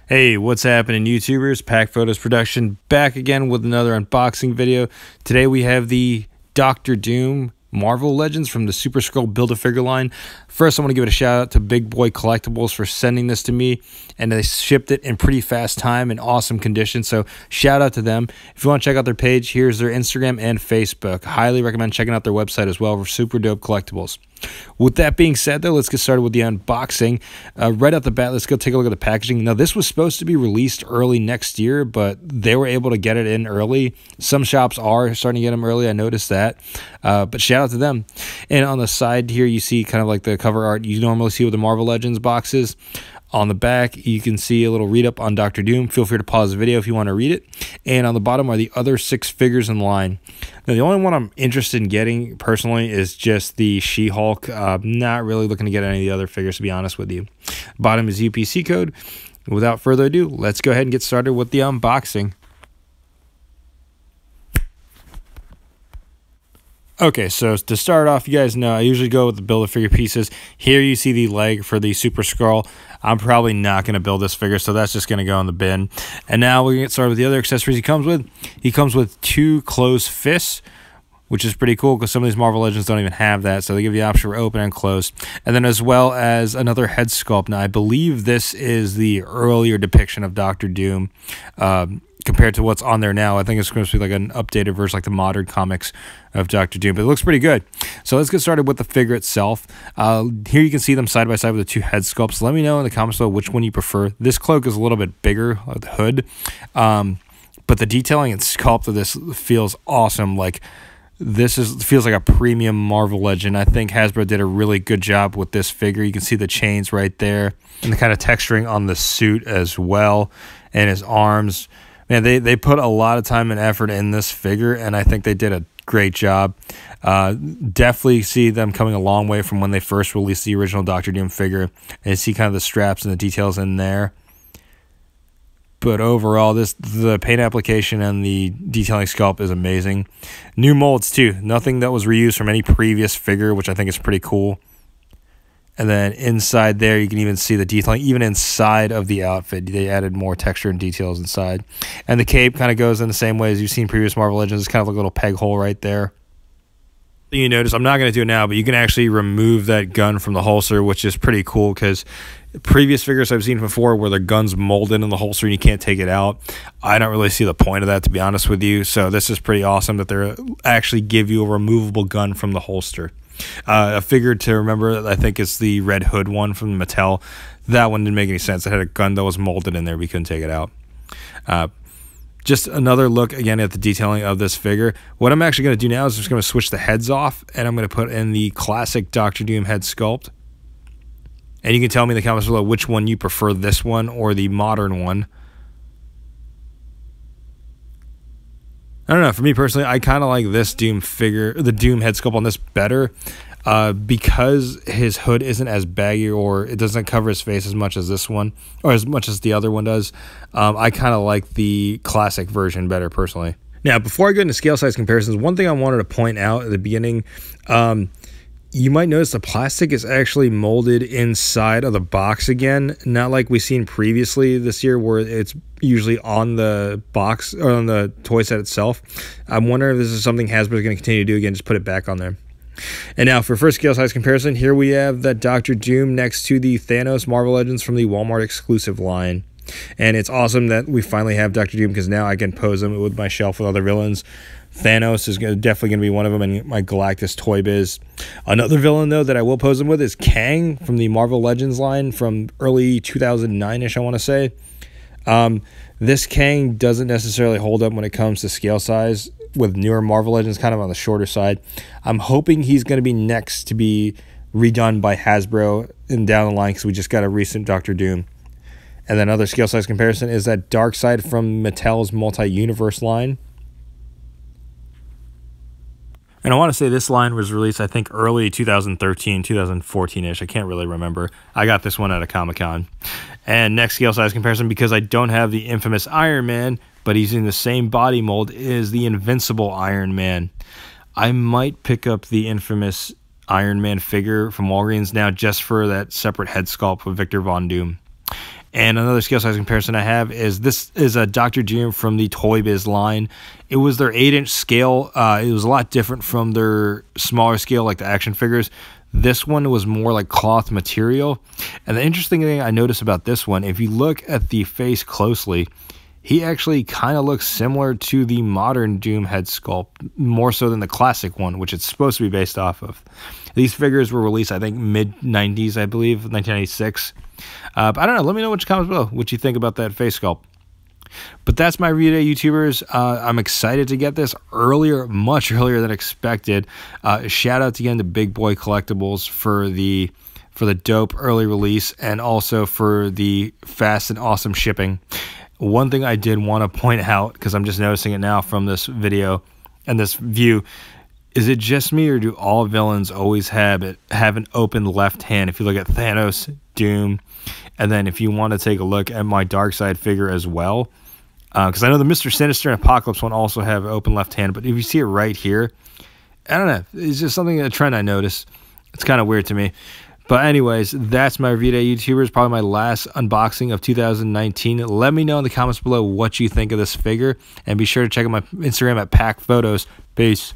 Hey, what's happening, YouTubers? Pack Photos Production back again with another unboxing video. Today we have the Doctor Doom Marvel Legends from the Super Skrull Build-A-Figure line. First, I want to give it a shout out to Big Boy Collectibles for sending this to me, and they shipped it in pretty fast time in awesome condition, so shout out to them. If you want to check out their page, here's their Instagram and Facebook. Highly recommend checking out their website as well for super dope collectibles. With that being said, though, let's get started with the unboxing. Right off the bat, let's go take a look at the packaging. Now, this was supposed to be released early next year, but they were able to get it in early. Some shops are starting to get them early. I noticed that, but shout out to them. And on the side here, you see kind of like the cover art you normally see with the Marvel Legends boxes. On the back, you can see a little read-up on Doctor Doom. Feel free to pause the video if you want to read it. And on the bottom are the other 6 figures in line. Now, the only one I'm interested in getting, personally, is just the She-Hulk. Not really looking to get any of the other figures, to be honest with you. Bottom is UPC code. Without further ado, let's go ahead and get started with the unboxing. Okay, so to start off, you guys know I usually go with the Build-A-Figure pieces. Here you see the leg for the Super Skrull. I'm probably not going to build this figure, so that's just going to go in the bin. And now we're going to get started with the other accessories he comes with. He comes with 2 closed fists, which is pretty cool because some of these Marvel Legends don't even have that, so they give you the option for open and closed. And then as well as another head sculpt. Now, I believe this is the earlier depiction of Doctor Doom compared to what's on there now. I think it's going to be like an updated version, like the modern comics of Doctor Doom, but it looks pretty good. So let's get started with the figure itself. Here you can see them side by side with the 2 head sculpts. Let me know in the comments below which one you prefer. This cloak is a little bit bigger, the hood, but the detailing and sculpt of this feels awesome. Like, feels like a premium Marvel Legend. I think Hasbro did a really good job with this figure. You can see the chains right there and the kind of texturing on the suit as well, and his arms. Man, they put a lot of time and effort in this figure, and I think they did a great job. Definitely see them coming a long way from when they first released the original Doctor Doom figure. And you see kind of the straps and the details in there. But overall, the paint application and the detailing sculpt is amazing. New molds, too. Nothing that was reused from any previous figure, which I think is pretty cool. And then inside there, you can even see the detailing. Even inside of the outfit, they added more texture and details inside. And the cape kind of goes in the same way as you've seen previous Marvel Legends. It's kind of like a little peg hole right there. You notice, I'm not going to do it now, but you can actually remove that gun from the holster, which is pretty cool because previous figures I've seen before where the gun's molded in the holster and you can't take it out. I don't really see the point of that, to be honest with you. So this is pretty awesome that they actually give you a removable gun from the holster. A figure to remember, I think, is the Red Hood one from Mattel. That one didn't make any sense. It had a gun that was molded in there. We couldn't take it out. Just another look, again, at the detailing of this figure. What I'm actually going to do now is just going to switch the heads off, and I'm going to put in the classic Doctor Doom head sculpt. And you can tell me in the comments below which one you prefer, this one or the modern one. I don't know. For me personally, I kind of like this Doom figure, the Doom head sculpt on this better, because his hood isn't as baggy, or it doesn't cover his face as much as this one, or as much as the other one does. I kind of like the classic version better personally. Now, before I go into scale size comparisons, one thing I wanted to point out at the beginning, you might notice the plastic is actually molded inside of the box again, not like we've seen previously this year where it's usually on the box or on the toy set itself. I'm wondering if this is something Hasbro is going to continue to do again, just put it back on there. And now for first scale size comparison, here we have that Doctor Doom next to the Thanos Marvel Legends from the Walmart exclusive line. And it's awesome that we finally have Doctor Doom because now I can pose him with my shelf with other villains. Thanos is definitely going to be one of them in my Galactus Toy Biz. Another villain, though, that I will pose him with is Kang from the Marvel Legends line from early 2009-ish, I want to say. This Kang doesn't necessarily hold up when it comes to scale size, with newer Marvel Legends kind of on the shorter side. I'm hoping he's going to be next to be redone by Hasbro and down the line because we just got a recent Doctor Doom. And then another scale size comparison is that Darkseid from Mattel's Multi-Universe line. And I want to say this line was released, I think, early 2013, 2014-ish. I can't really remember. I got this one at a Comic-Con. And next scale size comparison, because I don't have the infamous Iron Man, but he's in the same body mold, is the Invincible Iron Man. I might pick up the infamous Iron Man figure from Walgreens now just for that separate head sculpt with Victor Von Doom. And another scale size comparison I have is this is a Dr. Doom from the Toy Biz line. It was their 8-inch scale. It was a lot different from their smaller scale, like the action figures. This one was more like cloth material. And the interesting thing I noticed about this one, if you look at the face closely, he actually kind of looks similar to the modern Doom head sculpt, more so than the classic one, which it's supposed to be based off of. These figures were released, I think, mid-90s, I believe, 1996. But I don't know. Let me know what you comments below, what you think about that face sculpt. But that's my review today, YouTubers. I'm excited to get this earlier, much earlier than expected. Shout out again to Big Boy Collectibles for the dope early release, and also for the fast and awesome shipping. One thing I did want to point out, because I'm just noticing it now from this video and this view, is it just me, or do all villains always have an open left hand? If you look at Thanos, Doom, and then if you want to take a look at my Darkseid figure as well, because I know the Mr. Sinister and Apocalypse one also have an open left hand, but if you see it right here, I don't know, it's just something, a trend I noticed. It's kind of weird to me. But anyways, that's my review today, YouTubers. Probably my last unboxing of 2019. Let me know in the comments below what you think of this figure, and be sure to check out my Instagram at Pack Photos. Peace.